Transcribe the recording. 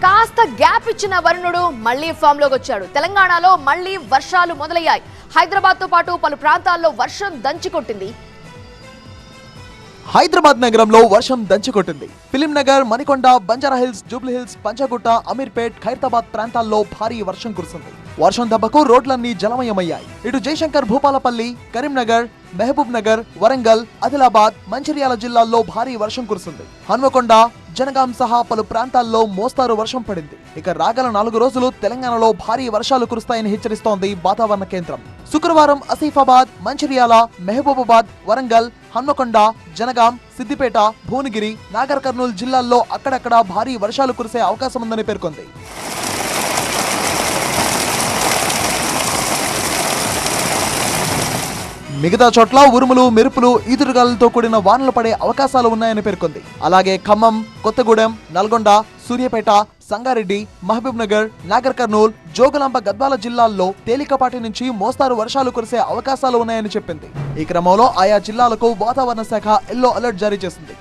కాస్త గ్యాప్ ఇచ్చిన వరుణుడు మళ్లీ ఫామ్ లోకి వచ్చాడు. తెలంగాణలో మళ్లీ వర్షాలు మొదలయ్యాయి. హైదరాబాద్ తో పాటు పలు ప్రాంతాల్లో వర్షం దంచికొట్టింది. హైదరాబాద్ నగరంలో వర్షం దంచికొట్టింది. ఫిలిం నగర్, మణికొండ, బంజారా హిల్స్, జూబ్లీ హిల్స్, పంచగుట్ట, అమీర్పేట్, ఖైరతాబాద్ ప్రాంతాల్లో భారీ వర్షం కురిసింది. వర్షం దెబ్బకు రోడ్లన్నీ జలమయమయ్యాయి. ఇటు జయశంకర్, భూపాలపల్లి, కరీంనగర్, మహబూబ్ నగర్, వరంగల్, ఆదిలాబాద్, మంచిర్యాల జిల్లాల్లో భారీ వర్షం కురిసింది. హన్మకొండ, జనగాం సహా పలు ప్రాంతాల్లో మోస్తారు వర్షం పడింది. ఇక రాగల 4 రోజులు తెలంగాణలో భారీ వర్షాలు కురుస్తాయని హెచ్చరిస్తోంది వాతావరణ కేంద్రం. శుక్రవారం ఆసిఫాబాద్, మంచిర్యాల, మహబూబాబాద్, వరంగల్, హన్మకొండ, జనగాం, సిద్దిపేట, భువనగిరి, నాగర్ కర్నూలు జిల్లాల్లో అక్కడక్కడ భారీ వర్షాలు కురిసే అవకాశం ఉందని పేర్కొంది. మిగతా చోట్ల ఉరుములు, మెరుపులు, ఈదురుగాలతో కూడిన వానలు పడే అవకాశాలు ఉన్నాయని పేర్కొంది. అలాగే ఖమ్మం, కొత్తగూడెం, నల్గొండ, సూర్యాపేట, సంగారెడ్డి, మహబూబ్ నగర్, నాగర్ కర్నూల్, జోగులాంబ, గద్వాల జిల్లాల్లో తేలికపాటి నుంచి మోస్తారు వర్షాలు కురిసే అవకాశాలు ఉన్నాయని చెప్పింది. ఈ క్రమంలో ఆయా జిల్లాలకు వాతావరణ శాఖ ఎల్లో అలర్ట్ జారీ చేసింది.